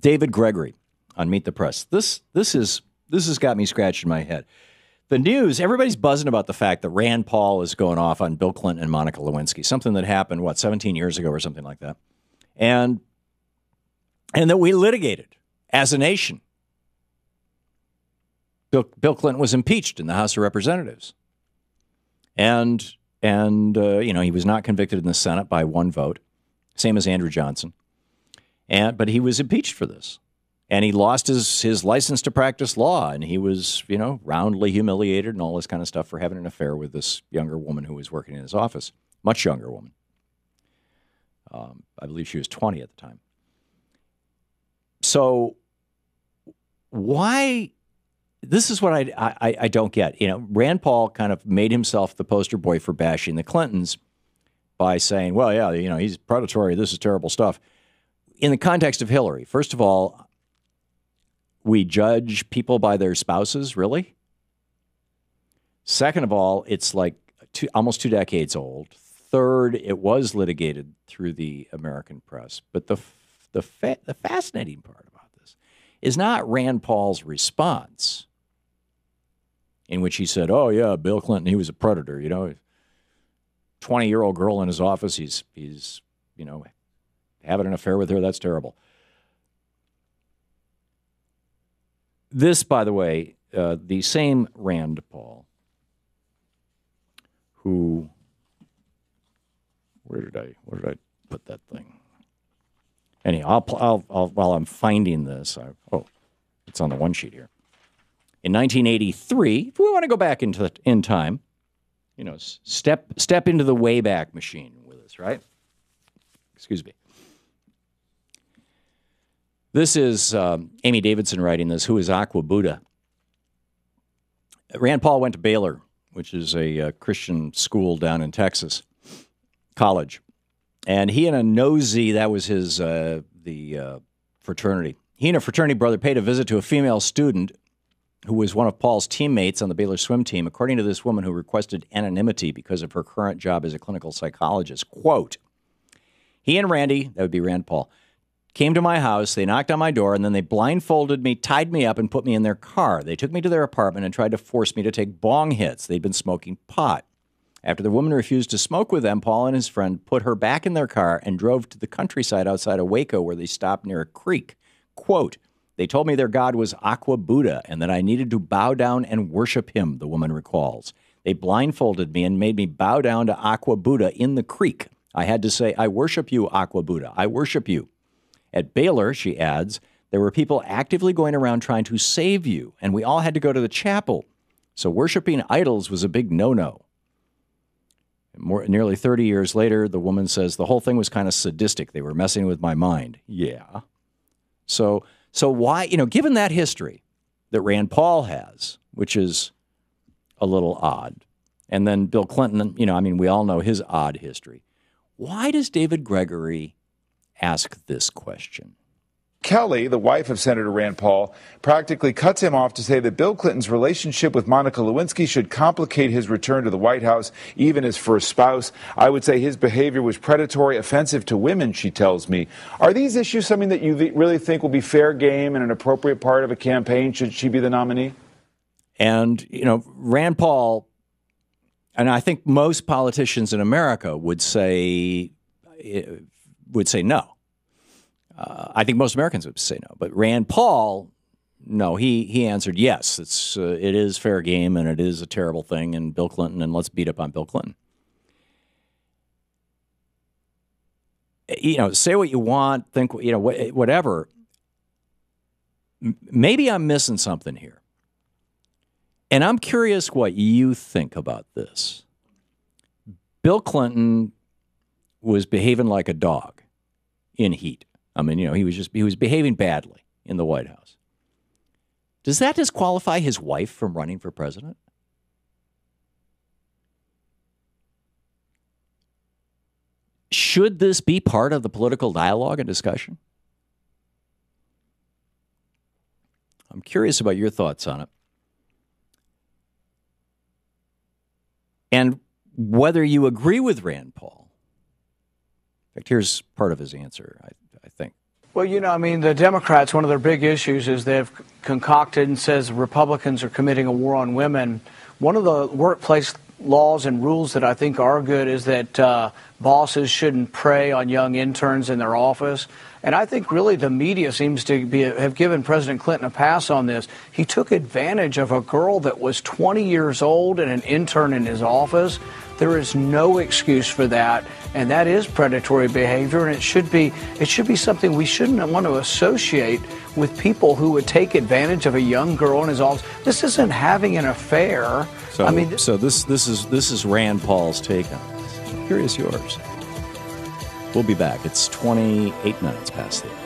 David Gregory on Meet the Press. This has got me scratching my head. The news, everybody's buzzing about the fact that Rand Paul is going off on Bill Clinton and Monica Lewinsky, something that happened, 17 years ago or something like that. And that we litigated as a nation. Bill Clinton was impeached in the House of Representatives. And he was not convicted in the Senate by one vote, same as Andrew Johnson. But he was impeached for this. And he lost his license to practice law, and he was, roundly humiliated and all this kind of stuff for having an affair with this younger woman who was working in his office, much younger woman. I believe she was 20 at the time. So why? This is what I don't get. Rand Paul kind of made himself the poster boy for bashing the Clintons by saying, well, yeah, he's predatory. This is terrible stuff. In the context of Hillary, first of all, we judge people by their spouses, really? Second of all, it's like almost 2 decades old. Third, it was litigated through the American press. But the fascinating part about this is not Rand Paul's response, in which he said, oh, yeah, Bill Clinton, he was a predator, 20-year-old girl in his office, he's having an affair with her, that's terrible. This, by the way, the same Rand Paul, who, where did I put that thing? Anyhow, I'll while I'm finding this, it's on the one sheet here. In 1983, if we want to go back in time, step into the Wayback Machine with us, right? Excuse me. This is Amy Davidson writing this, who is Aqua Buddha. Rand Paul went to Baylor, which is a Christian school down in Texas, college. And he and a nosy, that was his fraternity. He and a fraternity brother paid a visit to a female student who was one of Paul's teammates on the Baylor swim team, according to this woman who requested anonymity because of her current job as a clinical psychologist. Quote, he and Randy, that would be Rand Paul, came to my house, they knocked on my door, and then they blindfolded me, tied me up, and put me in their car. They took me to their apartment and tried to force me to take bong hits. They'd been smoking pot. After the woman refused to smoke with them, Paul and his friend put her back in their car and drove to the countryside outside of Waco, where they stopped near a creek. Quote, they told me their god was Aqua Buddha and that I needed to bow down and worship him, the woman recalls. They blindfolded me and made me bow down to Aqua Buddha in the creek. I had to say, I worship you, Aqua Buddha. I worship you. At Baylor, she adds, there were people actively going around trying to save you, and we all had to go to the chapel. So worshiping idols was a big no-no. Nearly 30 years later, the woman says, the whole thing was kind of sadistic. They were messing with my mind. Yeah. So why, given that history that Rand Paul has, which is a little odd, and then Bill Clinton, we all know his odd history. Why does David Gregory ask this question? Kelly, the wife of Senator Rand Paul, practically cuts him off to say that Bill Clinton's relationship with Monica Lewinsky should complicate his return to the White House, even as first spouse. I would say his behavior was predatory, offensive to women, she tells me. Are these issues something that you really think will be fair game and an appropriate part of a campaign should she be the nominee? And, Rand Paul, and I think most politicians in America would say no. I think most Americans would say no, but Rand Paul, no, he answered yes. It is fair game and it is a terrible thing, and Bill Clinton, and let's beat up on Bill Clinton. Say what you want, think whatever. Maybe I'm missing something here, and I'm curious what you think about this. Bill Clinton was behaving like a dog in heat. He was behaving badly in the White House. Does that disqualify his wife from running for president? Should this be part of the political dialogue and discussion? I'm curious about your thoughts on it. And whether you agree with Rand Paul. In fact, here's part of his answer, I think. Well, the Democrats, one of their big issues is they've concocted and says Republicans are committing a war on women. One of the workplace laws and rules that I think are good is that bosses shouldn't prey on young interns in their office. And I think really the media seems to have given President Clinton a pass on this. He took advantage of a girl that was 20 years old and an intern in his office. There is no excuse for that, and that is predatory behavior, and it should be something we shouldn't want to associate with people who would take advantage of a young girl in his office. This isn't having an affair. So, this is Rand Paul's take on this. Here is yours. We'll be back. It's 28 minutes past the hour.